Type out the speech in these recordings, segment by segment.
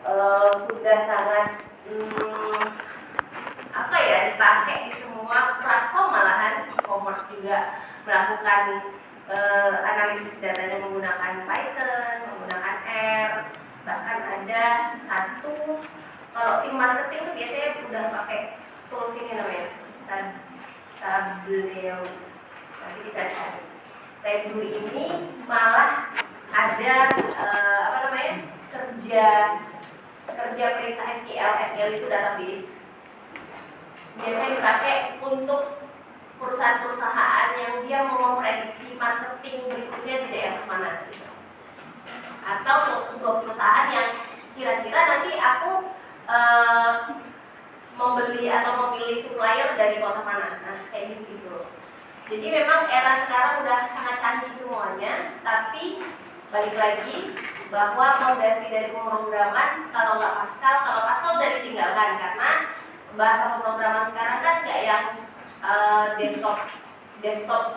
sudah sangat dipakai di semua platform, malahan e-commerce juga melakukan analisis datanya menggunakan Python, menggunakan R, bahkan ada satu kalau tim marketing itu biasanya udah pakai tools ini namanya Tableau, nanti bisa cari. Tableau ini malah ada kerja perintah SQL itu database. Biasanya dipakai untuk perusahaan-perusahaan yang dia mau memprediksi marketing berikutnya di daerah mana gitu. Atau sebuah perusahaan yang kira-kira nanti aku membeli atau memilih supplier dari kota mana. Nah, kayak gitu. Jadi memang era sekarang udah sangat canggih semuanya, tapi balik lagi bahwa fondasi dari pemrograman kalau Pascal udah ditinggalkan karena bahasa pemrograman sekarang kan kayak yang desktop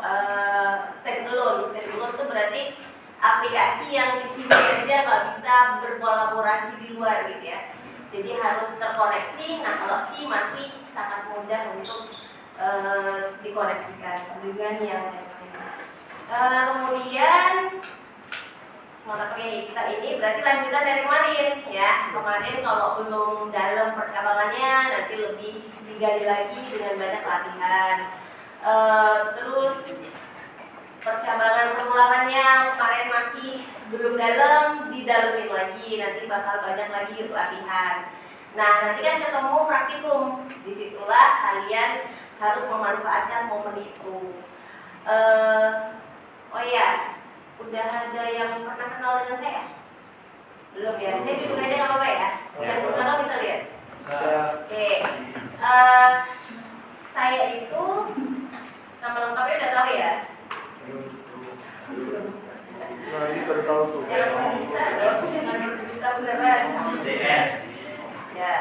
standalone itu berarti aplikasi yang di sini aja nggak bisa berkolaborasi di luar gitu ya. Jadi harus terkoneksi. Nah kalau C masih sangat mudah untuk dikoneksikan dengan yang kemudian mata kita ini berarti lanjutan dari kemarin ya. Kemarin kalau belum dalam percabangannya nanti lebih digali lagi dengan banyak latihan. Terus percabangan pengulangannya kemarin masih belum dalam, didalemin lagi, nanti bakal banyak lagi latihan. Nah nanti kan ketemu praktikum, disitulah kalian harus memanfaatkan momen itu. Oh ya, udah ada yang pernah kenal dengan saya? Belum ya? Saya duduk aja nggak apa-apa ya? Yang belum bisa lihat? Oke. Saya itu nama lengkapnya udah tahu ya? Nah ini baru tahu tuh. Jangan berdusta beneran. CS. Ya.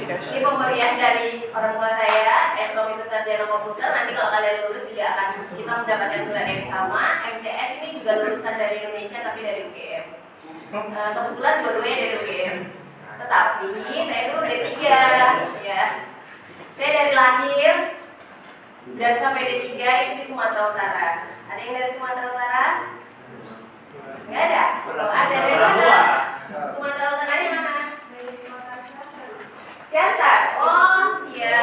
Ini pemberian dari orang tua saya, S.Com itu sarjana komputer. Nanti kalau kalian lulus juga akan kita mendapatkan gelar yang sama. MCS ini juga lulusan dari Indonesia tapi dari UGM. Kebetulan dua-duanya dari UGM. Tetapi saya dulu D3 ya. Saya dari lahir dan sampai D3 itu di Sumatera Utara. Ada yang dari Sumatera Utara? Nggak ada? Oh, ada dari mana? Sumatera Utaranya mana? Siantar? Oh iya.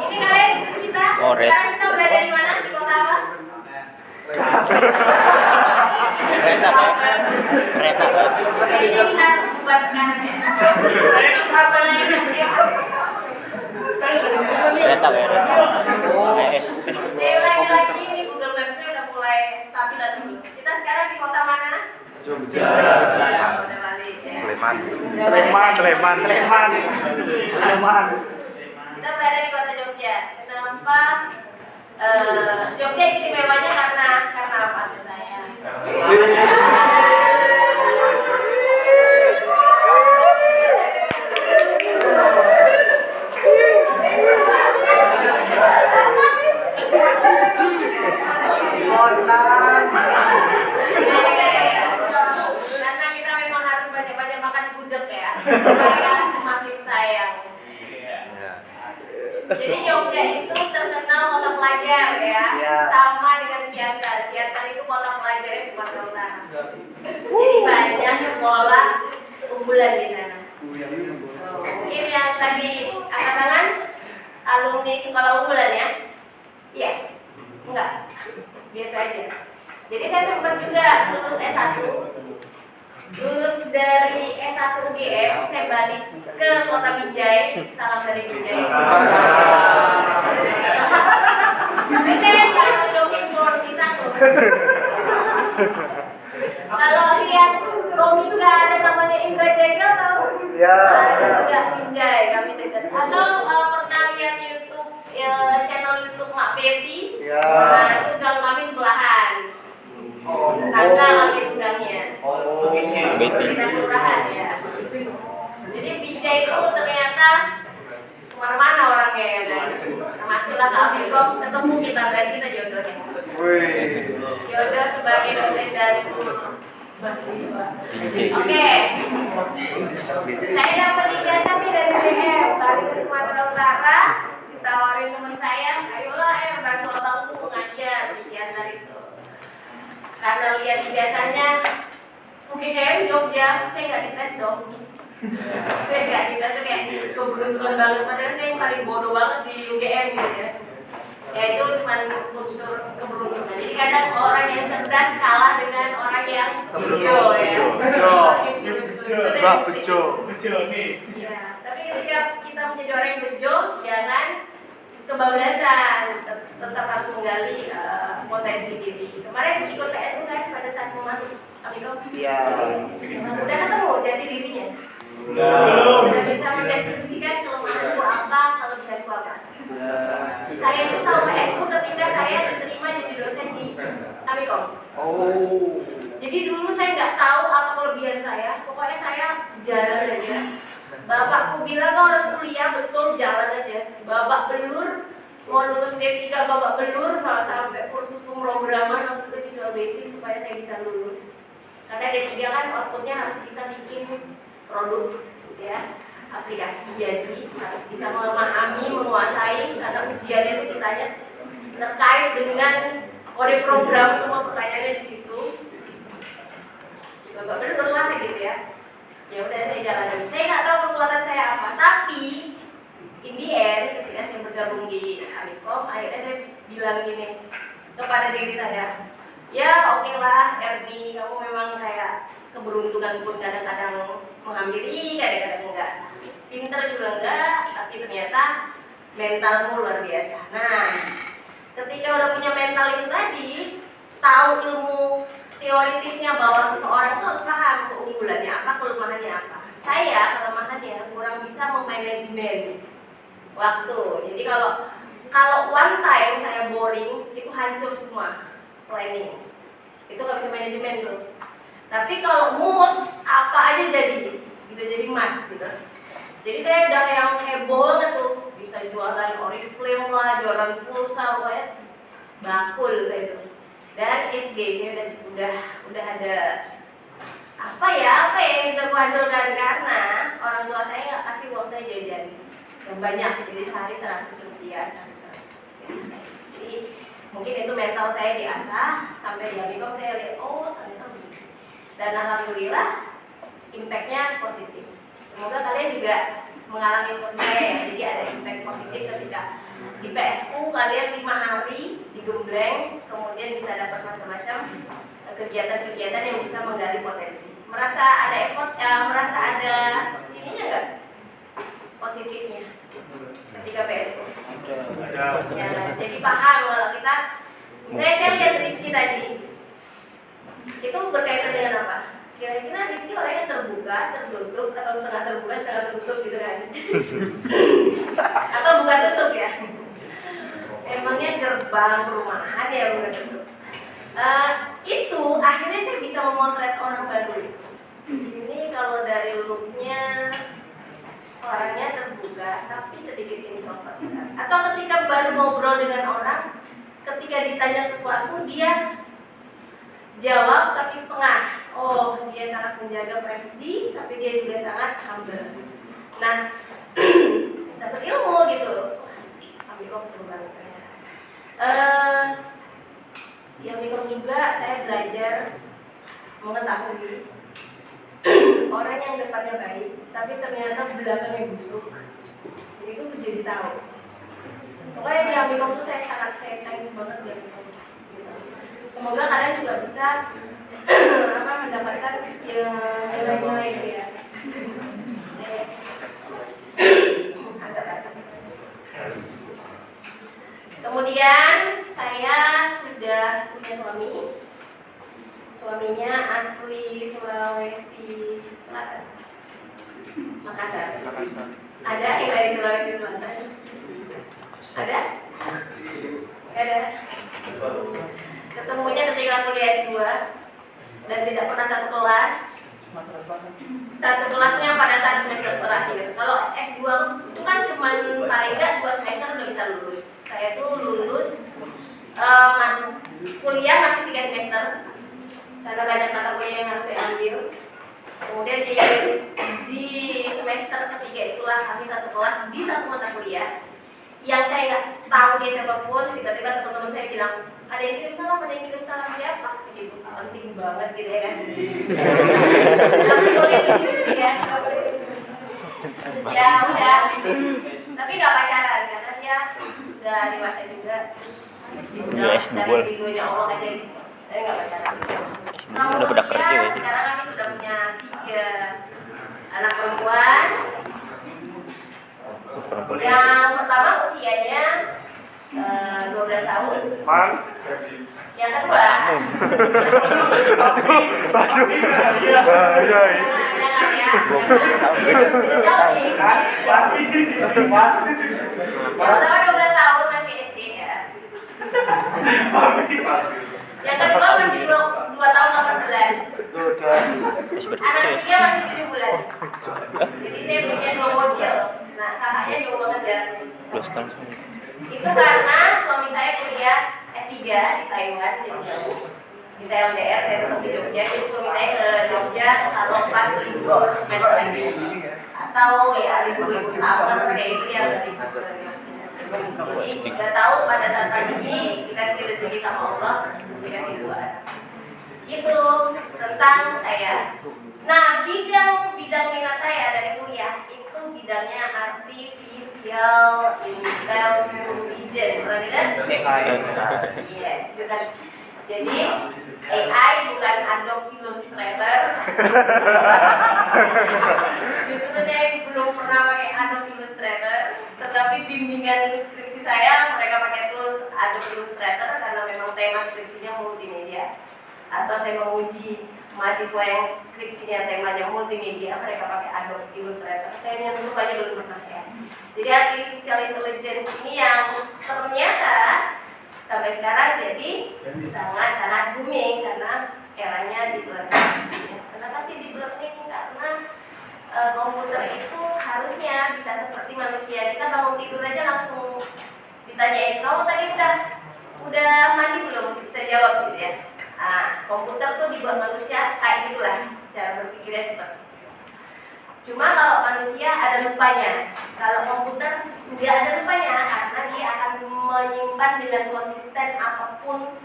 Ini kalian kita sekarang kita berada di mana? Di kota apa? Kereta. Jadi kita buat sekarang ya. Apa lagi nanti? Kereta. Saya ulangi lagi, ini Google Maps-nya udah mulai stabil dulu. Kita sekarang di kota mana? Jogja. Sleman. Kita berada di kota Jogja. Kenapa? Jogja istimewanya karena apa? Saya. Karena kita memang harus banyak-banyak makan gudeg ya, supaya semakin sayang. Jadi Jogja itu terkenal kota pelajar ya, sama dengan Siantar. Siantar itu kota pelajarnya Sumatera Utara. Jadi banyak sekolah unggulan di sana. Mungkin yang tadi angkat tangan alumni sekolah unggulan ya? Iya? Enggak? Biasa aja. Jadi saya sempat juga lulus S1. Lulus dari S1 UGM, saya balik ke kota Binjai. Salam dari Binjai. Tapi saya nggak mau jogging sport di sana. Kalau lihat komika ada namanya Indra Jegel tahu? Ya. Udah Binjai, kami dekat. Atau pernah lihat YouTube channel YouTube Mak Betty? Ya. Nah itu gang kami sebelahan. Tangga kami itu gangnya. Betty. Beda kelurahan ya. Jadi Binjai itu ternyata kemana-mana orangnya ya kan. Masuklah ke Amikom, ketemu kita berarti kita jodohnya. Jodoh sebagai dosen dan mahasiswa. Oke. Saya dapat ijazah dari BM, balik ke Sumatera Utara, ditawarin teman saya, ayolah bantu abangku ngajar di Siantar itu. Karena lihat ijazahnya UGM Jogja, saya nggak dites dong. Saya nggak dites tuh kayak keberuntungan banget, padahal saya yang paling bodoh banget di UGM gitu ya. Ya itu cuma unsur keberuntungan. Jadi kadang orang yang cerdas kalah dengan orang yang bejo ya. Bejo nih. Ya, tapi ketika kita menjadi orang yang bejo, jangan kebablasan, tetap harus menggali potensi diri. Kemarin ikut PSU kan pada saat mau masuk Amikom? Iya. Udah ketemu jati dirinya? Udah bisa mendefinisikan kelemahanku apa, kelebihanku apa? Saya itu tahu PSU ketika saya diterima jadi dosen di Amikom. Jadi dulu saya nggak tahu apa kelebihan saya, pokoknya saya jalan aja. Bapakku bilang kau harus kuliah, betul, jalan aja. Babak belur, mau lulus D3 babak belur, sampai kursus pemrograman waktu itu Visual Basic supaya saya bisa lulus. Karena D3 kan outputnya harus bisa bikin produk, gitu ya, aplikasi. Jadi harus bisa memahami, menguasai, karena ujiannya itu ditanya terkait dengan kode program, semua pertanyaannya di situ. Babak belur lah gitu ya. Ya udah saya jalanin. Saya nggak tahu kekuatan saya apa, tapi in the end ketika saya bergabung di Amikom, akhirnya saya bilang gini kepada diri saya, ya oke lah Erni, kamu memang kayak keberuntungan pun kadang-kadang menghampiri, kadang-kadang enggak, pinter juga enggak, tapi ternyata mentalmu luar biasa. Nah, ketika udah punya mental itu tadi, tahu ilmu teoritisnya bahwa seseorang itu harus paham keunggulannya apa, kelemahannya apa. Saya kelemahannya kurang bisa memanajemen waktu. Jadi kalau one time saya boring, itu hancur semua planning. Itu nggak bisa manajemen tuh. Tapi kalau mood, apa aja jadi, bisa jadi emas gitu. Jadi saya udah yang heboh banget tuh, bisa jualan Oriflame lah, jualan pulsa, pokoknya bakul saya itu. Dan SD saya udah ada apa ya yang bisa kuhasilkan, karena orang tua saya nggak kasih uang saya jajan yang banyak, jadi sehari 100 rupiah, jadi mungkin itu mental saya diasah sampai di Amikom. Saya lihat ternyata begitu, dan alhamdulillah impactnya positif. Semoga kalian juga mengalami seperti saya ya, jadi ada impact positif ketika di PSU kalian 5 hari digembleng, kemudian bisa dapat macam-macam kegiatan-kegiatan yang bisa menggali potensi. Merasa ada effort, merasa ada ininya nggak? Positifnya ketika PSU. Ya, jadi paham kalau kita, saya lihat Rizky tadi, itu berkaitan dengan apa? Kira-kira Rizky orangnya terbuka, tertutup, atau setengah terbuka, setengah tertutup gitu kan? Atau buka tutup ya? Emangnya gerbang perumahan ya bukan tutup. Itu akhirnya saya bisa memotret orang baru. Ini kalau dari looknya orangnya terbuka tapi sedikit introvert. Atau ketika baru ngobrol dengan orang, ketika ditanya sesuatu dia jawab tapi setengah. Dia sangat menjaga privasi, tapi dia juga sangat humble. Nah, dapat ilmu gitu. Amikom seru banget. Di Amikom juga saya belajar mengetahui orang yang depannya baik, tapi ternyata belakangnya busuk. Jadi itu jadi tahu. Pokoknya di Amikom tuh saya sangat thanks banget buat itu. Semoga kalian juga bisa mendapatkan nilai-nilai itu ya. Kemudian saya sudah punya suami. Suaminya asli Sulawesi Selatan, Makassar. Ada yang dari Sulawesi Selatan? Ada? Ada. Ketemunya ketika kuliah S2 dan tidak pernah satu kelas. Satu kelasnya pada saat semester terakhir. Kalau S2 itu kan cuma cuman paling nggak 2 semester udah bisa lulus. Saya tuh lulus kuliah masih 3 semester karena banyak mata kuliah yang harus saya ambil. Kemudian di semester ketiga itulah kami satu kelas di satu mata kuliah yang saya nggak tahu dia siapapun. Tiba-tiba teman-teman saya bilang, ada yang kirim salam siapa? Gitu, penting banget gitu ya kan. Nggak boleh gitu sih ya, nggak boleh gitu. Ya udah, tapi nggak pacaran karena dia sudah dewasa juga. Ya, S2 lah. Ridhonya Allah aja gitu. Saya nggak pacaran. Udah pada kerja ya. Sekarang kami sudah punya 3 anak perempuan. Yang pertama usianya 12 tahun. Yang kedua yang pertama 12 tahun masih SD ya. Yang kedua masih 2 tahun 8 bulan. Anak ketiga masih 7 bulan. Jadi saya punya 2 bocil. Nah kakaknya jauh banget ya. Itu karena suami saya kuliah S3 di Taiwan, jadi jauh. Di LDR, saya tetap di Jogja. Jadi suami saya ke Jogja kalau pas libur semester lagi. Atau ya libur summer kayak gitu ya dari jadi kita tahu pada saat pandemi dikasih rezeki sama Allah, dikasih 2 anak. Itu tentang saya. Nah, bidang minat saya dari kuliah itu bidangnya artificial intelligence. Pernah dengar? Yes, bukan. Jadi AI bukan Adobe Illustrator. Justru saya belum pernah pakai Adobe Illustrator, tetapi bimbingan skripsi saya mereka pakai tools Adobe Illustrator karena memang tema skripsinya multimedia. Atau saya menguji mahasiswa yang skripsinya temanya multimedia, mereka pakai Adobe Illustrator. Saya nyentuh aja belum pernah ya. Jadi artificial intelligence ini yang ternyata sampai sekarang jadi sangat booming karena eranya deep learning. Kenapa sih deep learning? Karena komputer itu harusnya bisa seperti manusia. Kita bangun tidur aja langsung ditanyain, kamu tadi udah mandi belum? Bisa jawab gitu ya. Nah, komputer tuh dibuat manusia kayak gitulah cara berpikirnya cepat. Cuma kalau manusia ada lupanya, kalau komputer nggak ada lupanya karena dia akan menyimpan dengan konsisten apapun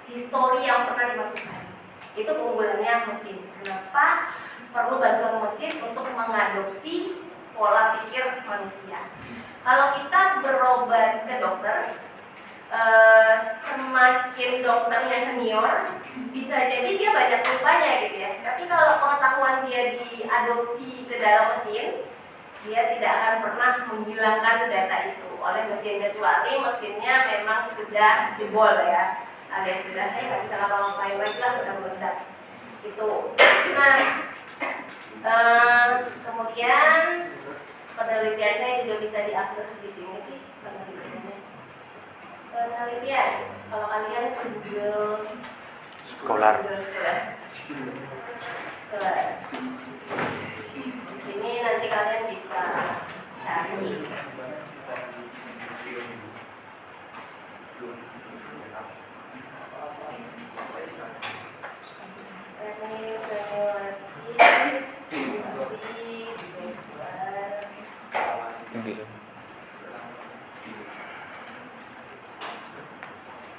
histori yang pernah dimasukkan. Itu keunggulannya mesin. Kenapa perlu bantuan mesin untuk mengadopsi pola pikir manusia? Kalau kita berobat ke dokter, semakin dokternya senior, bisa jadi dia banyak lupanya gitu ya. Tapi kalau pengetahuan dia diadopsi ke dalam mesin, dia tidak akan pernah menghilangkan data itu oleh mesin, kecuali mesinnya memang sudah jebol ya. Ada sudah saya nggak bisa ngapa-ngapain lagi lah, udah meledak itu. Nah, kemudian penelitian saya juga bisa diakses di sini sih penelitian. Kalau kalian ke Google Scholar. Di sini nanti kalian bisa cari.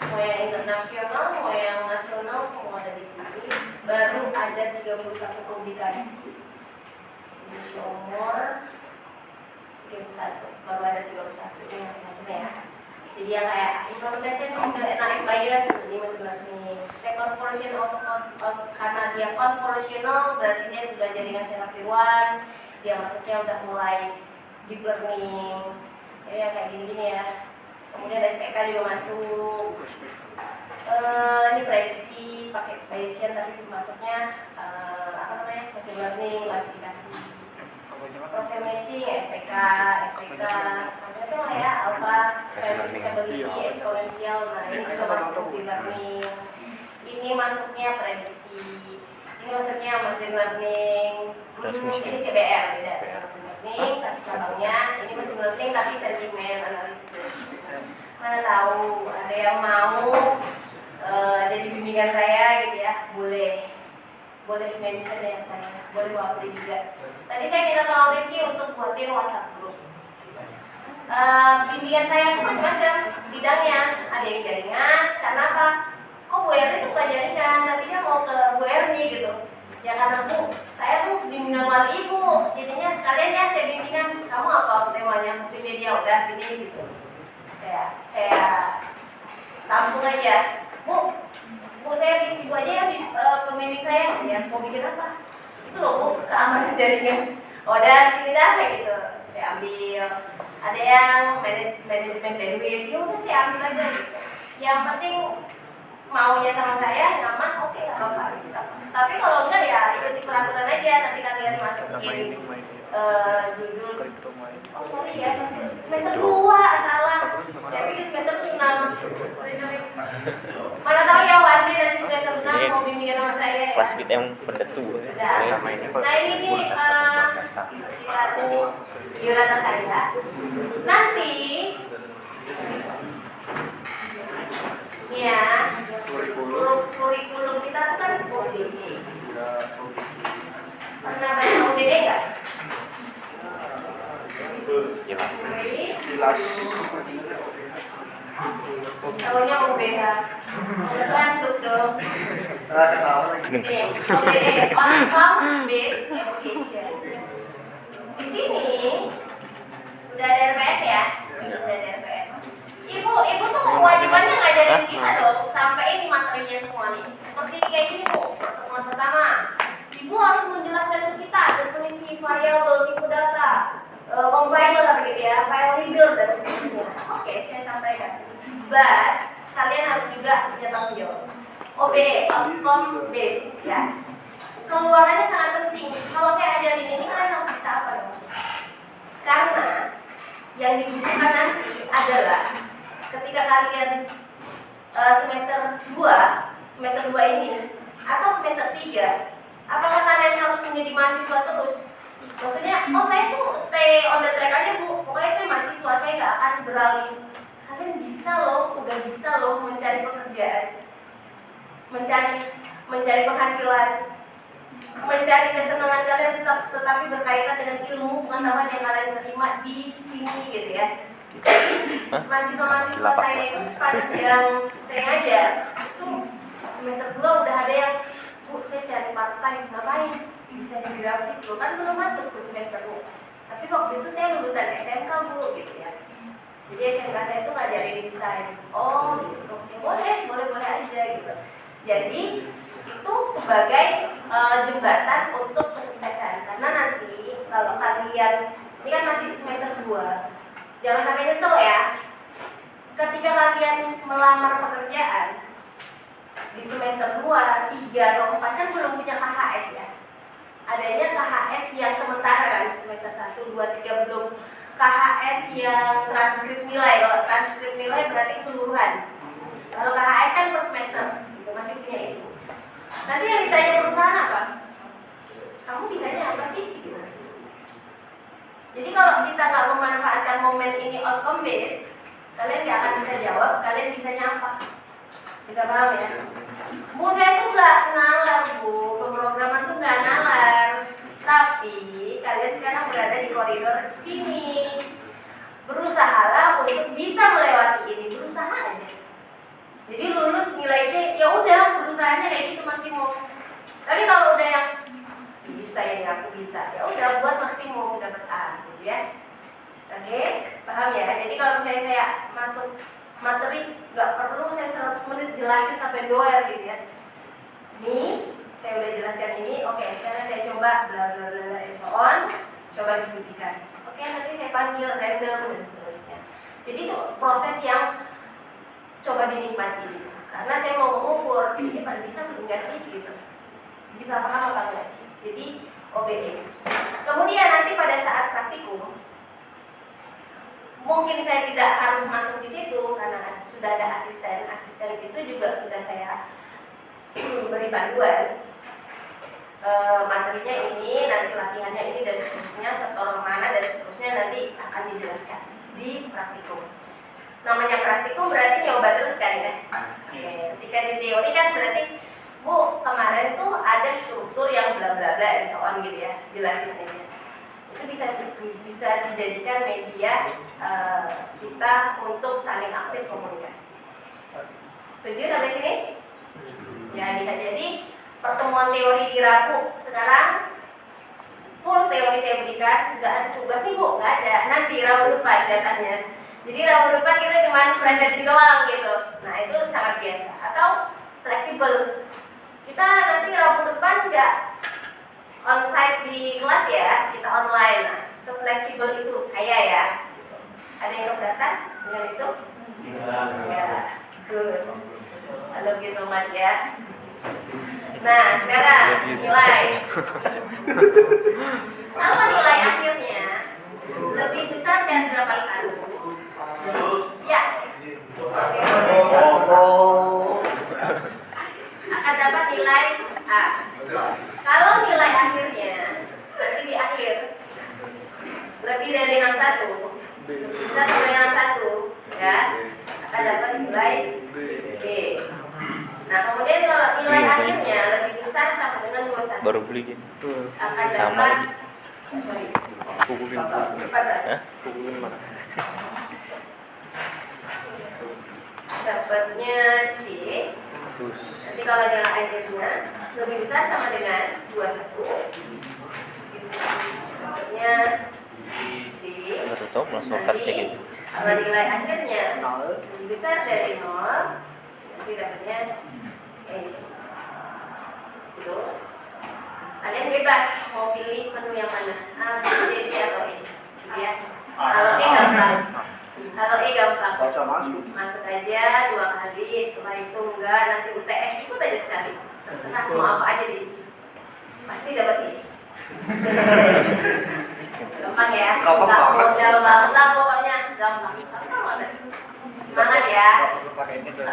Mau yang internasional, mau yang nasional, semua ada di sini. Baru ada 31 publikasi. Sini Shomor 31, baru ada 31 ini macam-macam ya. Jadi yang kayak implementation of the NAF bias ini masih learning. Convolution karena dia convolutional berarti dia sudah jaringan channel tiruan, dia masuknya udah mulai deep learning. Jadi yang kayak gini-gini ya. Kemudian SPK juga masuk. Ini prediksi pakai Bayesian tapi masuknya machine learning, klasifikasi. Profil matching, SPK, macam-macam lah ya, alpha, predictability, eksponensial. Nah ini juga masuk machine learning. Ini masuknya prediksi. Ini masuknya machine learning. Ini CBR beda dengan machine learning, tapi cabangnya ini machine learning tapi tahu ada yang mau jadi bimbingan saya gitu ya, boleh mention yang saya, boleh wapri juga. Tadi saya minta tolong Rizky untuk buatin WhatsApp group. Bimbingan saya itu macam-macam bidangnya, ada yang jaringan. Karena apa? Kok Bu Erni tuh bukan jaringan, tapi dia mau ke Bu Erni gitu. Ya karena Bu, saya tuh bimbingan wali ibu, jadinya sekalian ya saya bimbingan. Kamu apa temanya? Multimedia, udah sini gitu. Saya tampung aja. Bu, saya ibu aja ya pembimbing saya. Ya mau bikin apa? Itu loh Bu, keamanan jaringan. Udah sini dah kayak gitu. Saya ambil. Ada yang manajemen bandwidth, ya udah saya ambil aja gitu. Yang penting maunya sama saya nyaman, oke, nggak apa-apa gitu. Tapi kalau enggak ya ikuti peraturan aja, nanti kalian masukin judul. Oh sorry ya, semester 2 salah. Saya pikir semester 6. Sorry. Mana tahu ya Wandi nanti semester 6 mau bimbingan sama saya ya. Kelas kita yang pendetu. Nah ini nih biodata saya. Nanti ya kurikulum kita tuh kan OBD. Pernah baca OBD nggak? Jelas. Tahunya OBH. Bantuk dong. Oke, OBD, Outcome Based Education. Di sini udah ada RPS ya? Udah ada RPS. Ibu tuh kewajibannya ngajarin kita dong sampai ini materinya semua nih. Seperti kayak gini Bu, pertemuan pertama. Ibu harus menjelaskan ke kita definisi variabel, tipe data, compiler gitu ya, file reader dan seterusnya. Oke, saya sampaikan. But kalian harus juga punya tanggung jawab. OBE, outcome based ya. Keluarannya sangat penting. Kalau saya ajarin ini kalian harus bisa apa dong? Karena yang dibutuhkan nanti adalah ketika kalian semester 2 ini atau semester 3, apakah kalian harus menjadi mahasiswa terus? Maksudnya, oh saya tuh stay on the track aja Bu, pokoknya saya mahasiswa, saya nggak akan beralih. Kalian bisa loh, udah bisa loh mencari pekerjaan, mencari penghasilan, mencari kesenangan kalian tetapi berkaitan dengan ilmu pengetahuan yang kalian terima di sini gitu ya. Mahasiswa-mahasiswa saya itu sepanjang saya ngajar itu semester 2 udah ada yang Bu, saya cari part time, ngapain? Bisa di grafis loh, kan belum masuk ke semester 2. Tapi waktu itu saya lulusan SMK Bu gitu ya. Jadi SMK saya itu ngajarin desain. Oh gitu, ya boleh aja gitu. Jadi itu sebagai jembatan untuk kesuksesan. Karena nanti kalau kalian ini kan masih semester 2, jangan sampai nyesel ya. Ketika kalian melamar pekerjaan di semester 2, 3, atau 4 kan belum punya KHS ya. Adanya KHS yang sementara kan, semester 1, 2, 3 belum KHS yang transkrip nilai. Kalau transkrip nilai berarti keseluruhan. Kalau KHS kan per semester, gitu, masih punya itu. Nanti yang ditanya perusahaan apa? Kamu bisanya apa sih? Gitu. Jadi kalau kita nggak memanfaatkan momen ini outcome based, kalian nggak akan bisa jawab, kalian bisanya apa? Bisa paham ya? Bu, saya tuh nggak nalar Bu, pemrograman tuh nggak nalar. Tapi kalian sekarang berada di koridor sini. Berusahalah untuk bisa melewati ini, berusaha aja. Jadi lulus nilai C, ya udah berusahanya kayak gitu maksimum. Tapi kalau udah yang bisa ini aku bisa, ya udah buat maksimum dapat A, gitu ya. Oke, paham ya? Jadi kalau misalnya saya masuk materi, nggak perlu saya 100 menit jelasin sampai doer gitu ya. Ini saya udah jelaskan ini, oke. Sekarang saya coba bla bla bla and so on, coba diskusikan. Oke, nanti saya panggil random dan seterusnya. Jadi itu proses yang coba dinikmati gitu. Karena saya mau mengukur ini pada bisa enggak sih gitu, bisa paham apa enggak sih. Jadi OBE. Kemudian nanti pada saat praktikum mungkin saya tidak harus masuk di situ karena sudah ada asisten itu juga sudah saya beri panduan. Materinya ini, nanti latihannya ini dan seterusnya, setor mana dan seterusnya nanti akan dijelaskan di praktikum. namanya praktikum berarti nyoba terus kan ya. Oke, ketika di teori kan berarti Bu, kemarin tuh ada struktur yang bla bla bla dan so on gitu ya, jelasin aja. Itu bisa dijadikan media kita untuk saling aktif komunikasi. Setuju sampai sini? Ya, bisa jadi pertemuan teori di Rabu sekarang full teori saya berikan, nggak ada tugas nih Bu, nggak ada. Nanti Rabu depan datanya. Jadi Rabu depan kita cuma presentasi doang gitu. Nah itu sangat biasa. Atau fleksibel. Kita nanti Rabu depan nggak onsite di kelas ya, kita online. Nah, se-fleksibel itu saya ya. Ada yang keberatan dengan itu? Ya, good. I love you so much ya. Nah, sekarang nilai. Kalau nilai akhirnya lebih besar dari 81, ya, akan dapat nilai A. Kalau nilai akhirnya nanti di akhir lebih dari 61, bisa sampai 61, ya, akan dapat nilai B. Nah, kemudian kalau nilai akhirnya lebih besar sama dengan 21, Baru beli gini. akan Sama dapat lagi. Pukulin Hah? Pukulin mana? dapatnya C. Nanti kalau nilai akhirnya lebih besar sama dengan 21, dapatnya D. Baru tahu langsung kartu Nanti gitu. kalau nilai akhirnya lebih besar dari 0, nanti dapatnya E. Gitu. Kalian bebas mau pilih menu yang mana, A, B, C, D atau E. Ya. Kalau E gampang. Kalau E gampang. Gak usah masuk. Masuk aja 2 kali, setelah itu enggak, nanti UTS ikut aja sekali. Terserah mau apa aja bisa. Pasti dapat E. Gampang ya? Gampang Enggak banget. modal banget lah pokoknya, gampang. Gampang banget. Semangat ya.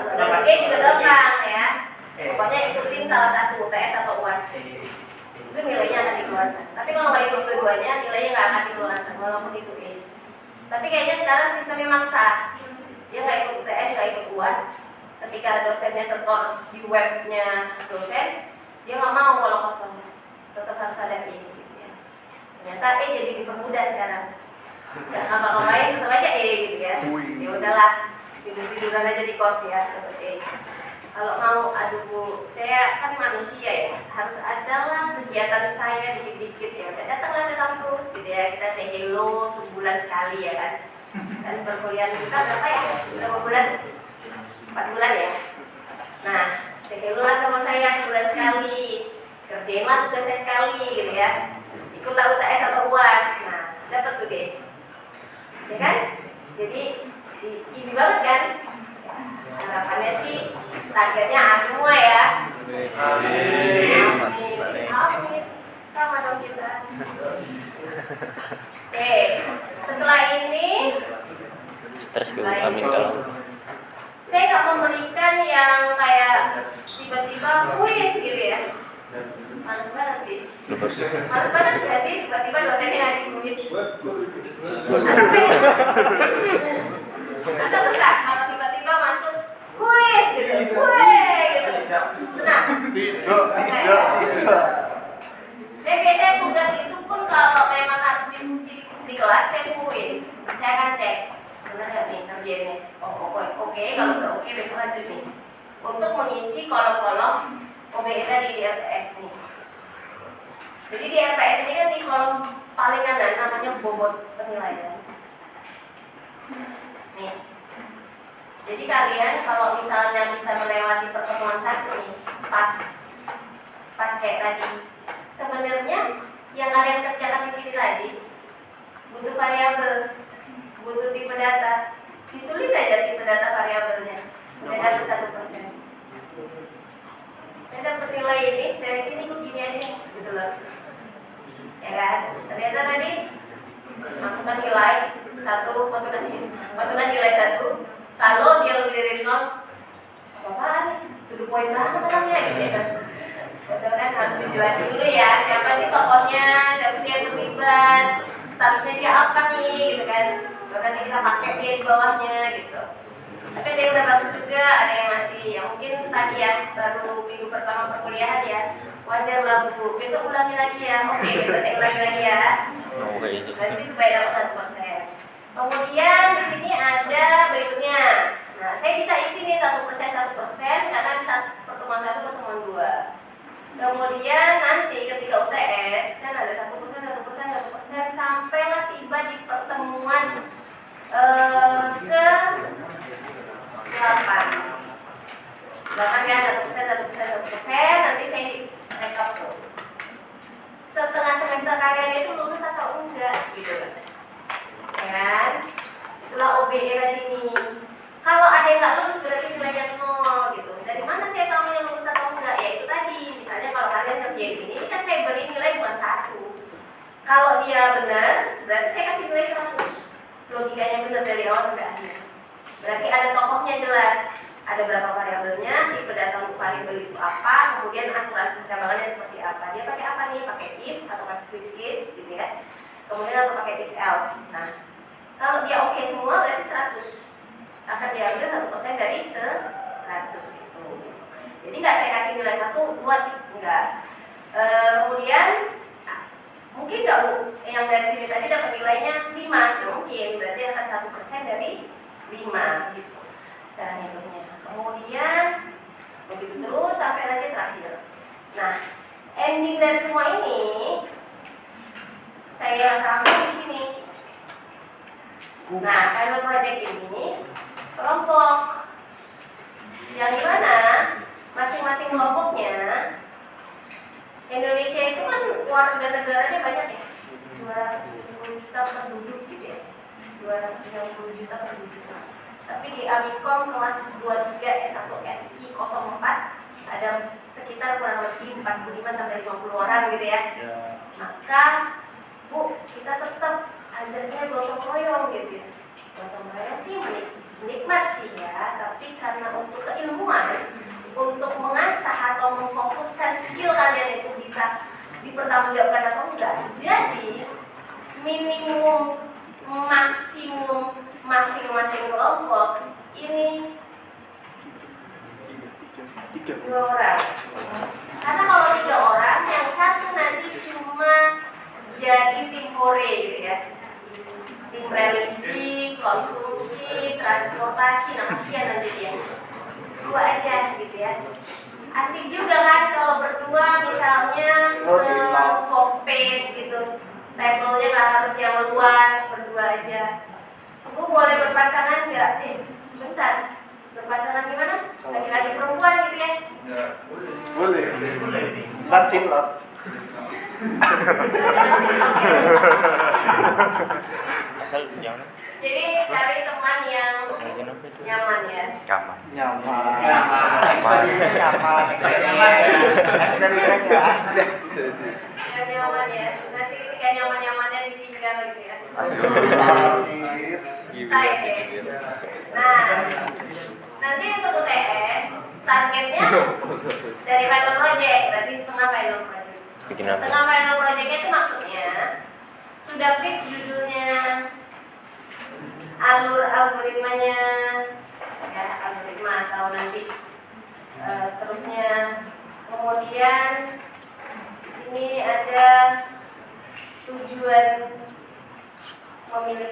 Kalau E juga gampang ya. Pokoknya ikutin salah satu UTS atau UAS. Itu nilainya akan dikeluarkan. Tapi kalau nggak ikut keduanya, nilainya nggak akan dikeluarkan walaupun itu E. Tapi kayaknya sekarang sistemnya maksa. Dia nggak ikut UTS, nggak ikut UAS. Ketika dosennya setor di webnya dosen, dia nggak mau kalau kosong. Tetap harus ada E. Gitu ya. Ternyata E jadi dipermudah sekarang. Nggak ngapa-ngapain, tetap aja E gitu ya. Ya udahlah, tidur-tiduran aja di kos ya, tetap E. Kalau mau, aduh Bu, saya kan manusia ya, harus adalah kegiatan saya dikit-dikit ya. Udah datanglah ke kampus gitu ya, kita say hello sebulan sekali ya kan. Dan perkuliahan kita berapa ya? Berapa bulan? 4 bulan ya. Nah, say hello lah sama saya sebulan sekali. Kerjainlah tugas saya sekali gitu ya. Ikutlah UTS atau UAS. Nah, dapat tuh deh. Ya kan? Jadi easy banget kan? Harapannya sih targetnya A semua ya. Amin. Amin. Sama dong kita. Oke, setelah ini Stres gue, amin kalau. saya nggak memberikan yang kayak tiba-tiba kuis gitu ya. Males banget sih. Males banget nggak sih tiba-tiba dosennya ngasih kuis. Atau suka kalau tiba-tiba masuk kuis gitu, kuis gitu. Senang? Tidak. Saya biasanya tugas itu pun kalau memang harus diskusi di kelas, saya tungguin. Saya akan cek, benar nggak nih kerjanya? Oh, oke, kalau udah oke besok lanjut nih. Untuk mengisi kolom-kolom OBE tadi di RPS nih. Jadi di RPS ini kan di kolom paling kanan namanya bobot penilaian. Nih. Jadi kalian kalau misalnya bisa melewati pertemuan satu nih, pas kayak tadi, sebenarnya yang kalian kerjakan di sini tadi butuh variabel, butuh tipe data. Ditulis saja tipe data variabelnya. Udah dapat 1%. Saya dapat nilai ini dari sini begini aja, gitu loh. Ya kan? Ternyata tadi masukkan nilai 1, masukkan nilai 1. Kalau dia lebih dari 0, apa-apaan nih? To the point banget orangnya gitu ya. Betul kan, harus dijelasin dulu ya, siapa sih tokohnya, siapa sih yang terlibat, statusnya dia apa nih gitu kan. Bahkan kita pakai dia di bawahnya gitu. Tapi ada yang udah bagus juga, ada yang masih, ya mungkin tadi ya baru minggu pertama perkuliahan ya. Wajar lah Bu, besok ulangi lagi ya. Oke, besok saya ulangi lagi ya. Oke. Nanti supaya dapat 1%. Kemudian di sini ada berikutnya. Nah, saya bisa isi nih 1% karena bisa pertemuan 1 pertemuan 2. Kemudian nanti ketika UTS kan ada 1% sampailah tiba di pertemuan ke 8 ya, 1%, nanti saya rekap tuh setengah semester kalian itu lulus atau enggak gitu kan. Itulah OBE tadi nih. Kalau ada yang nggak lulus berarti nilainya 0 gitu. Dari mana saya tahu yang lulus atau enggak? Ya itu tadi, misalnya kalau kalian kerjain ini kan saya beri nilai bukan 1. Kalau dia benar berarti saya kasih nilai 100. Logikanya benar dari awal sampai akhir. Berarti ada tokohnya jelas, ada berapa variabelnya, tipe data untuk variabel itu apa, kemudian aturan percabangannya seperti apa. Dia pakai apa nih? Pakai if atau pakai switch case gitu ya. Kemudian atau pakai if else. Nah, kalau dia oke semua berarti 100. Akan diambil 1% dari 100 itu. Jadi nggak saya kasih nilai 1, 2, enggak. Kemudian mungkin nggak Bu, yang dari sini tadi dapat nilainya 5, ya mungkin, berarti akan 1% dari 5 gitu cara hitungnya. Kemudian begitu terus sampai nanti terakhir. Nah, ending dari semua ini saya rangkum di sini. Nah, final project ini kelompok yang dimana masing-masing kelompoknya Indonesia itu kan warga negaranya banyak ya, 270 juta penduduk gitu ya, 290 juta penduduk. Tapi di Amikom kelas 23 S1 SI 04 ada sekitar kurang lebih 45 sampai 50 orang gitu ya. Maka Bu, kita tetap azasnya gotong royong gitu ya. Gotong royong sih nikmat sih ya, tapi karena untuk keilmuan, untuk mengasah atau memfokuskan skill kalian itu bisa dipertanggungjawabkan atau enggak. Jadi minimum maksimum masing-masing kelompok ini 2 orang. Karena kalau 3 orang, yang satu nanti cuma jadi tim hore gitu ya. Tim religi, konsumsi, transportasi, nah kasihan nanti dia. 2 aja gitu ya. Asik juga kan kalau berdua misalnya ke workspace gitu. Table-nya nggak harus yang luas, berdua aja. Bu boleh berpasangan nggak? Sebentar. Berpasangan gimana? Laki-laki perempuan gitu ya? Boleh. Ntar cinlok. Asal jangan. Jadi cari teman yang nyaman ya. Nyaman. Yang nyaman ya. Nanti ketika nyaman-nyamannya ditinggal gitu ya. Tight ya. Nah, nanti untuk UTS targetnya dari final project, berarti setengah final project. Bikin apa? Setengah final projectnya itu maksudnya sudah fix judulnya, alur algoritmanya, ya algoritma kalau nanti seterusnya. Kemudian di sini ada tujuan memilih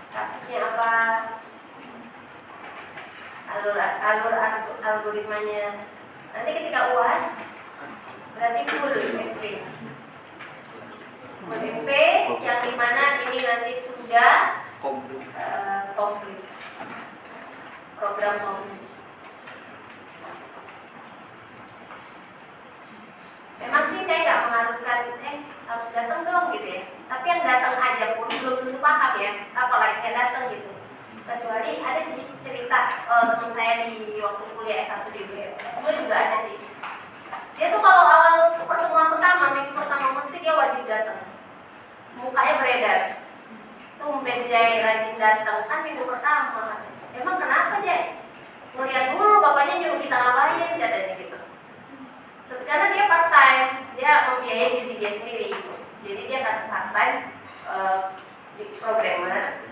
kasusnya apa, alur algoritmanya. Nanti ketika UAS berarti full MP. MP yang dimana ini nanti sudah komplit program komplit. Memang sih saya nggak mengharuskan harus datang dong gitu ya. Tapi yang datang aja pun belum tentu paham ya, apalagi yang datang gitu. Kecuali ada sedikit cerita teman saya di waktu kuliah S1 di UGM. Gue juga ada sih. Dia tuh kalau awal pertemuan pertama, minggu pertama mesti dia wajib datang. Mukanya beredar. Tumben Jai rajin datang kan minggu pertama. Emang kenapa Jai? Ngeliat dulu bapaknya nyuruh kita ngapain katanya gitu. Karena dia part time, dia membiayai diri dia sendiri gitu. Jadi dia kan part time di programmer.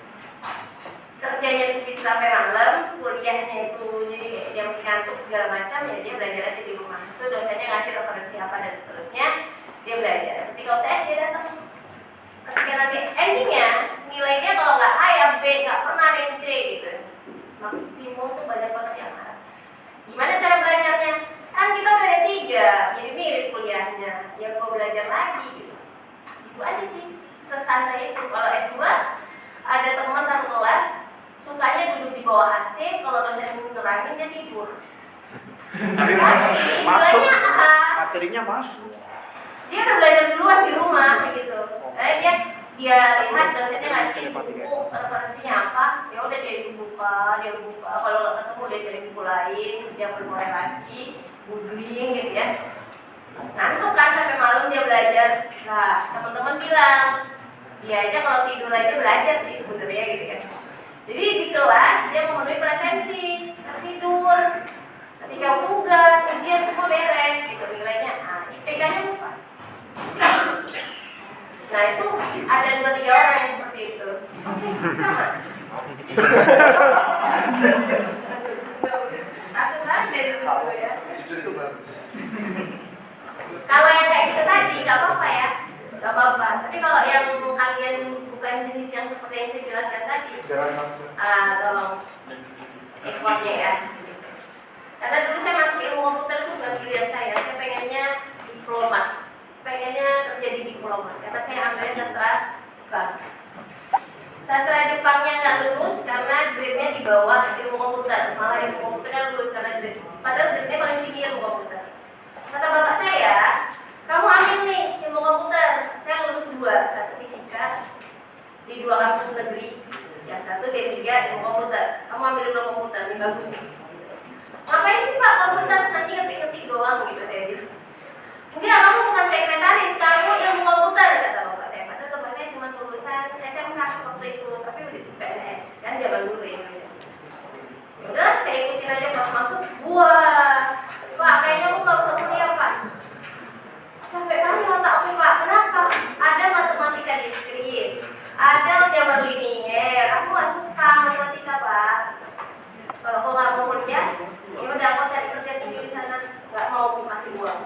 kerjanya itu bisa sampai malam, kuliahnya itu jadi kayak dia mesti ngantuk segala macam, ya dia belajar aja di rumah. Itu dosennya ngasih referensi apa dan seterusnya, dia belajar. Ketika UTS dia datang, ketika nanti endingnya nilainya kalau nggak A ya B, nggak pernah ada yang C gitu. Maksimum tuh banyak banget yang A. Gimana cara belajarnya? Kan kita udah ada 3, jadi mirip kuliahnya. Ya gue belajar lagi gitu. Itu aja sih, sesantai itu. Kalau S2 ada teman satu kelas sukanya duduk di bawah AC, kalau dosen nerangin dia tidur. Tapi Pasti, masuk, nilainya A. materinya masuk. Dia udah belajar duluan di rumah kayak gitu. Dia lihat dosennya ngasih buku referensinya apa, ya udah dia buka. Kalau nggak ketemu dia cari buku lain, dia berkorelasi, googling gitu ya. Ngantuk kan sampai malam dia belajar. Nah teman-teman bilang, dia aja kalau tidur aja belajar sih sebenarnya gitu ya. Jadi di kelas dia memenuhi presensi, tidur. Ketika tugas, ujian semua beres gitu, nilainya A, IPK-nya 4. Nah itu ada 2-3 orang yang seperti itu. Takut banget dari dulu ya. Jujur itu bagus. Kalau yang kayak gitu tadi nggak apa-apa ya, nggak apa-apa. Tapi kalau yang kalian bukan jenis yang seperti yang saya jelaskan tadi, tolong effortnya ya. Karena dulu saya masuk ilmu komputer itu bukan pilihan saya pengennya diplomat, pengennya kerja di diplomat. Karena saya ambil sastra Jepang. Sastra Jepangnya nggak lulus karena grade-nya di bawah ilmu komputer, malah ilmu komputernya lulus karena grade. Padahal grade-nya paling tinggi ilmu komputer. Kata bapak saya, kamu ambil nih ilmu komputer. Saya lulus 2, 1 fisika di 2 kampus negeri, yang 1 D3 ilmu komputer. Kamu ambil ilmu komputer, ini bagus nih. Ngapain sih Pak komputer? Nanti ketik-ketik doang gitu saya bilang. Enggak, kamu bukan sekretaris, kamu ilmu komputer kata bapak saya. Padahal bapak saya cuma lulusan SMK waktu itu, tapi udah di PNS kan zaman dulu ya. Udah, saya ikutin aja pas masuk. Wah, Pak kayaknya aku nggak usah kuliah Pak. Sampai kali otak aku Pak, kenapa? Ada matematika diskrit, ada aljabar linier. Aku nggak suka matematika Pak. Kalau aku nggak mau kuliah, ya udah aku cari kerja sendiri sana, nggak mau kasih uang.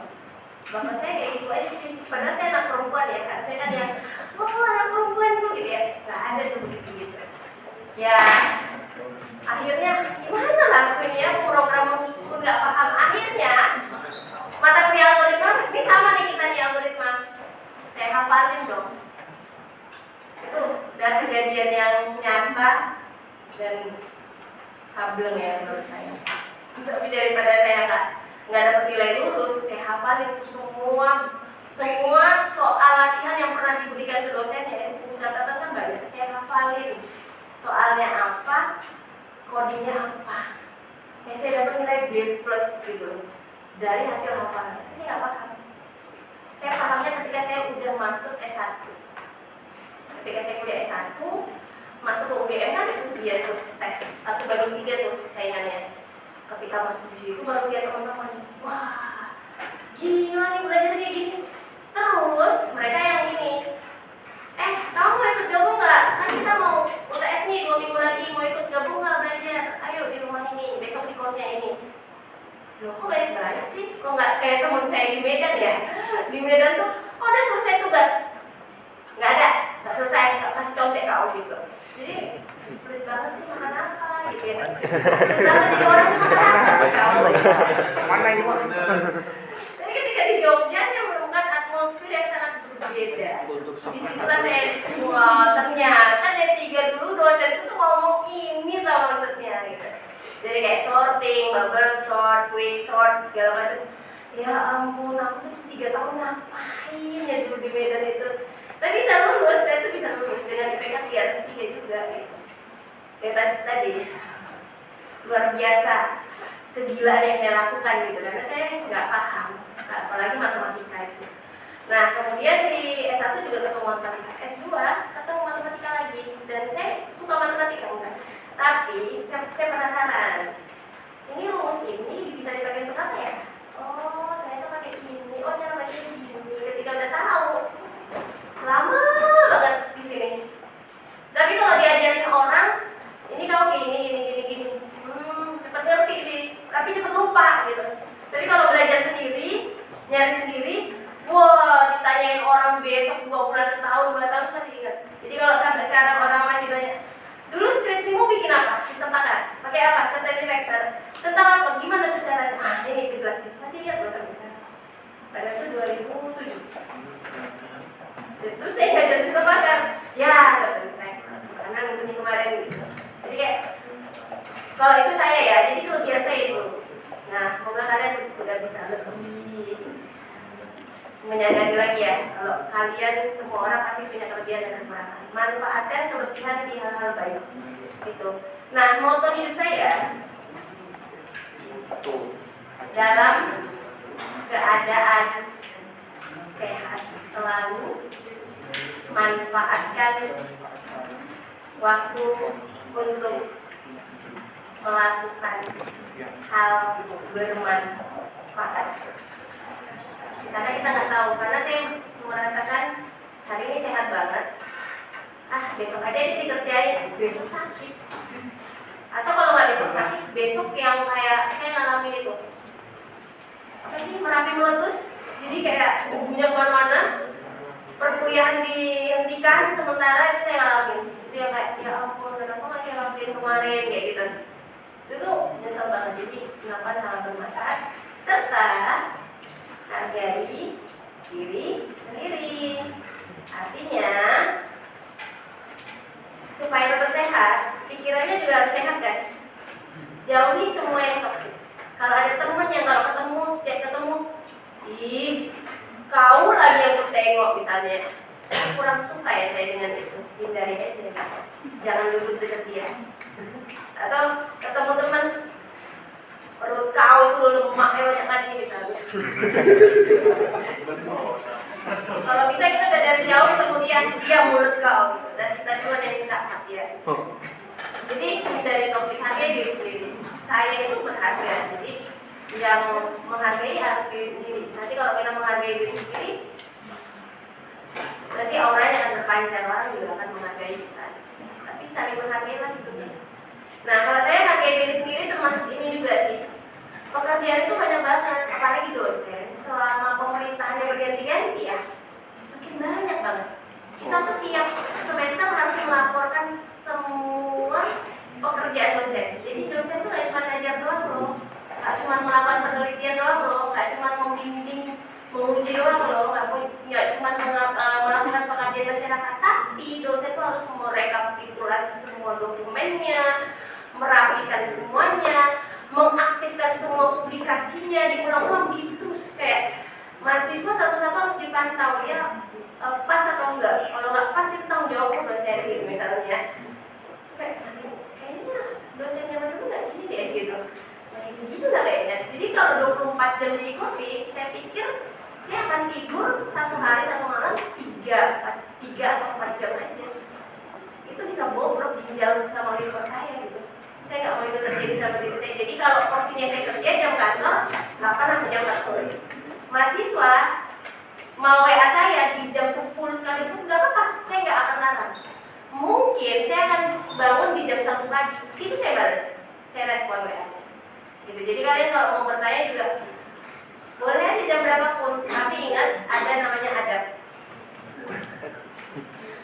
Bapak saya kayak gitu aja sih. Padahal saya anak perempuan ya kan, saya kan yang anak perempuan tuh gitu ya, nggak ada tuh begitu. Ya akhirnya gimana lakunya program pun nggak paham. Akhirnya mata kuliah algoritma ini sama nih kita nih algoritma. Saya hafalin dong. Itu udah kejadian yang nyata dan sableng ya menurut saya. Tapi daripada saya nggak dapat nilai lulus, saya hafalin semua soal latihan yang pernah diberikan ke dosen, ya buku catatan kan banyak. Saya hafalin soalnya apa, kodingnya apa. Ya saya dapat nilai B+ gitu dari hasil hafalan. Saya nggak paham. Saya pahamnya ketika saya udah masuk S1. Ketika saya kuliah S1, masuk ke UGM kan itu dia tuh tes 1/3 tuh saingannya. Ketika masuk di situ baru lihat teman-teman, wah gila nih belajar kayak gini. Terus mereka yang ini, kamu mau ikut gabung nggak? Kan kita mau UTS nih 2 minggu lagi, mau ikut gabung nggak belajar? Ayo di rumah ini, besok di kosnya ini. Loh kok baik banget sih? Kok nggak kayak teman saya di Medan ya? Di Medan tuh, udah selesai tugas, nggak ada, nggak selesai, nggak kasih contek kau gitu. Jadi pelit banget sih makan apa gitu ya. Pelit banget jadi orang makan apa? Mana ini Pak? Tapi ketika di Jogja saya menemukan atmosfer yang sangat berbeda. Disitulah saya, wah ternyata D3 dulu dosen itu tuh ngomong ini sama maksudnya gitu. Jadi kayak sorting, bubble sort, quick sort, segala macam. Ya ampun, aku tuh 3 tahun ngapain ya dulu di Medan itu. Tapi bisa lulus, saya tuh bisa lulus dengan IPK di atas 3 juga gitu. Ya tadi luar biasa kegilaan yang saya lakukan gitu, karena saya nggak paham, apalagi matematika itu. Nah kemudian di S1 juga ketemu matematika, S2 ketemu matematika lagi, dan saya suka matematika enggak. Tapi saya penasaran, ini rumus ini bisa dipakai untuk apa ya? Oh ternyata pakai gini, oh cara bacanya gini. Ketika udah tahu, lama banget di sini. Tapi kalau diajarin orang, ini kamu Kalau itu saya ya, jadi kelebihan saya itu. Nah, semoga kalian udah bisa lebih menyadari lagi ya, kalau kalian semua orang pasti punya kelebihan dan kekurangan. Manfaatkan kelebihan di hal-hal baik. Gitu. Nah, moto hidup saya dalam keadaan sehat selalu manfaatkan waktu untuk melakukan hal bermanfaat. Karena kita nggak tahu, karena saya merasakan hari ini sehat banget. Besok aja ini dikerjain, besok sakit. Atau kalau nggak besok sakit, besok yang kayak saya ngalamin itu. Apa sih, Merapi meletus, jadi kayak bubunya kemana-mana. Perkuliahan dihentikan, sementara itu saya ngalamin. Itu yang kayak, ya ampun, kenapa nggak saya lakuin kemarin, kayak gitu. Itu tuh nyesel banget, jadi melakukan hal bermanfaat serta hargai diri sendiri. Artinya supaya tetap sehat, pikirannya juga harus sehat kan. Jauhi semua yang toksik. Kalau ada temen yang kalau ketemu, setiap ketemu, kau lagi yang aku tengok misalnya, kurang suka ya saya dengan itu, hindari aja, jangan duduk dekat dia. Atau ketemu teman, perut kau itu lemak macam tadi misalnya. Kalau bisa kita udah dari jauh kemudian dia mulut kau, dan kita cuma yang bisa hati ya. Jadi dari toksik hargai diri sendiri. Saya itu berharga, jadi yang menghargai harus diri sendiri. Nanti kalau kita menghargai diri sendiri, nanti auranya akan terpancar, orang juga akan menghargai kita. Tapi saling menghargai lah hidupnya. Nah, kalau saya hargai diri sendiri termasuk ini juga sih. Pekerjaan itu banyak banget, apalagi dosen. Selama pemerintahannya berganti-ganti ya, makin banyak banget. Kita tuh tiap semester harus melaporkan semua pekerjaan dosen. Jadi dosen tuh gak cuma ngajar doang loh, gak cuma melakukan penelitian doang loh, gak cuma membimbing, menguji doang loh, gak cuma melakukan pengabdian masyarakat. Tapi dosen tuh harus merekapitulasi semua dokumennya, merapikan semuanya, mengaktifkan semua publikasinya, diulang-ulang gitu terus. Kayak mahasiswa satu-satu harus dipantau dia pas atau enggak. Kalau nggak pas itu tanggung jawab dosen gitu misalnya. Kayaknya dosen yang dulu nggak gini deh gitu. Gitu lah kayaknya. Jadi kalau 24 jam diikuti, saya pikir saya akan tidur satu hari satu malam 3 atau 4 jam aja. Itu bisa bobrok ginjal sama liver saya gitu. Saya nggak mau itu terjadi sama diri saya. Jadi kalau porsinya saya kerja jam kantor 8 sampai jam 4 sore. Mahasiswa mau WA saya di jam 10 sekalipun nggak apa-apa, saya nggak akan larang. Mungkin saya akan bangun di jam 1 pagi, itu saya balas, saya respon WA. Gitu. Jadi kalian kalau mau bertanya juga boleh aja jam berapapun, tapi ingat ada namanya adab.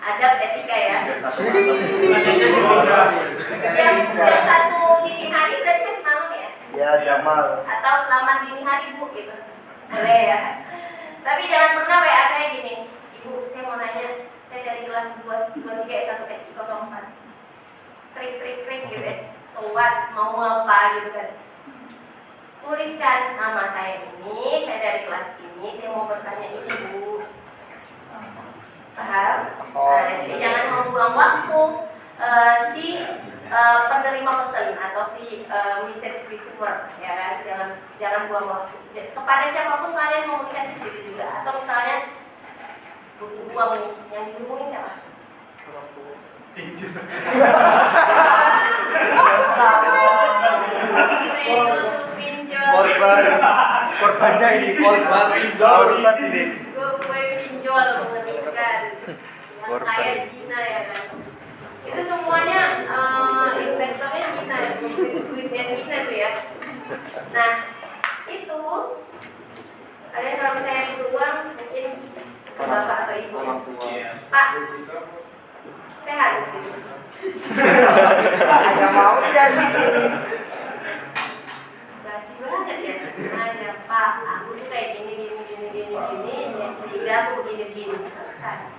Adab etika ya. Jam 1 dini hari berarti masih malam ya? Ya, Jamal. Atau selamat dini hari Bu gitu. Boleh ya. Tapi jangan pernah WA saya gini, Ibu saya mau nanya, saya dari kelas 23 S1 SI 04 Krik gitu ya, so what, mau apa gitu kan. Tuliskan nama saya ini, saya dari kelas ini, saya mau bertanya ini Bu. Paham? Nah, jadi jangan membuang waktu penerima pesan atau message receiver, ya kan? Jangan buang waktu. Kepada siapapun kalian mau dikasih gitu juga. Atau misalnya butuh uang nih, yang dihubungin siapa? Pinjol. Korbannya ini korban pinjol. Gue pinjol mengerikan. Yang kaya Cina ya kan. Itu semuanya investornya Cina, duitnya Cina tuh ya. Nah itu kalian kalau saya butuh uang mungkin ke bapak atau ibu. Pak, sehat gitu. Ada mau jadi. Basi banget ya. Aja Pak, aku tuh kayak gini sehingga aku begini selesai.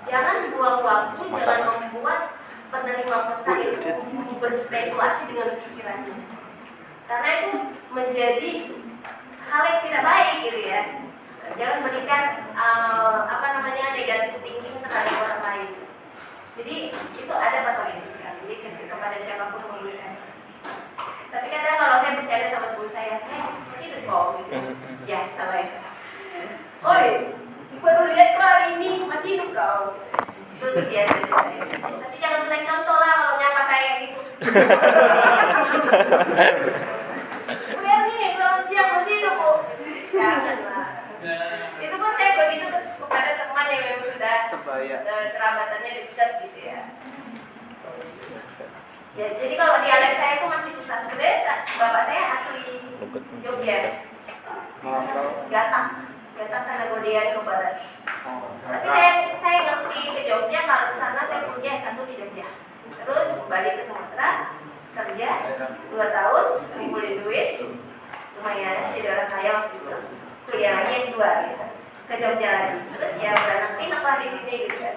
Jangan buang waktu, jangan membuat penerima pesan itu berspekulasi dengan pikirannya, karena itu menjadi hal yang tidak baik gitu ya. Jangan berikan negatif thinking terhadap orang lain. Jadi itu ada pasal itu kan. Jadi kepada siapapun komunikasi. Tapi kadang kalau saya bercanda sama guru saya, masih hidup kok gitu. Ya salah ya. Oi, baru lihat kok hari ini masih hidup kau. Itu biasa saya. Tapi jangan bilang contoh lah kalau nyapa saya gitu. Lihat nih, selamat siang masih hidup kok. Janganlah. Itu pun saya begitu kepada teman yang memang sudah kerabatannya dekat gitu ya. Ya, jadi kalau dialek saya itu masih susah. Sebenarnya bapak saya asli Jogja. Gatak sana Godean ke barat. Tapi saya ngerti ke Jogja karena saya kuliah S1 di Jogja. Terus balik ke Sumatera, kerja 2 tahun, ngumpulin duit, lumayan jadi orang kaya waktu itu. Kuliah lagi S2 gitu. Ke Jogja lagi. Terus ya beranak pinak lah di sini gitu kan.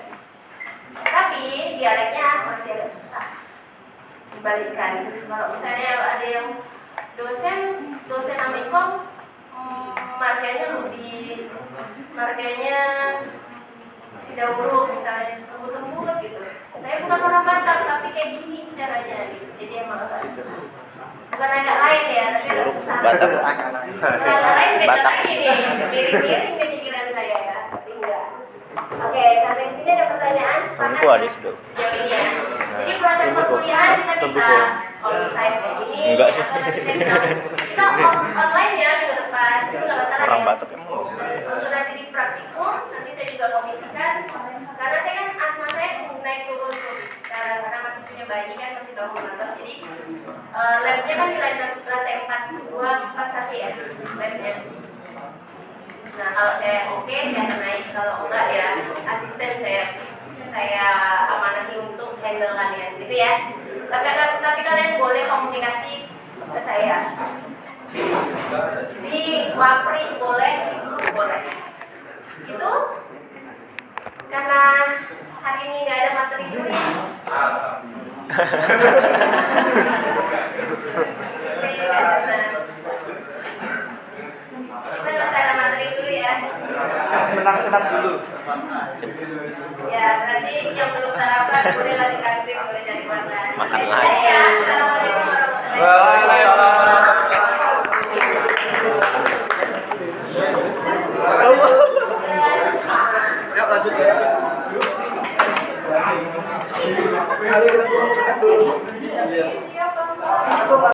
Tapi dialeknya masih agak susah dibalikkan. Kalau misalnya ada yang dosen Amikom, marganya lubis, marganya Sidauruk misalnya, lembut-lembut gitu. Saya bukan orang Batak tapi kayak gini caranya gitu. Jadi emang agak susah. Bukan agak lain ya, tapi agak susah. Agak lain beda lagi nih, miring-miring nih pikiran saya ya, tapi enggak. Oke, sampai di sini ada pertanyaan. Temanku ada sudah. Jauh ini ya. Jadi proses perkuliahan kita bisa on-site kayak gini. Enggak sih. Atau nanti kita online ya minggu depan, itu nggak masalah Orang ya. Batak emang. Untuk nanti di praktikum, nanti saya juga komisikan. Karena saya kan asma saya naik turun tuh. Karena masih punya bayi kan, masih baru menambah. Jadi labnya kan di lantai 421 ya, labnya. Nah kalau saya oke, saya akan naik. Kalau enggak ya asisten saya amanati untuk handle kalian gitu ya. Tapi kalian boleh komunikasi ke saya. Di Wapri boleh, di grup boleh. Itu karena hari ini nggak ada materi dulu ya. Saya juga senang. Kita masalah materi dulu ya. Senang-senang dulu. Ya, berarti yang belum sarapan boleh lagi kantin, boleh cari makan. Makan Ya, assalamualaikum warahmatullahi wabarakatuh.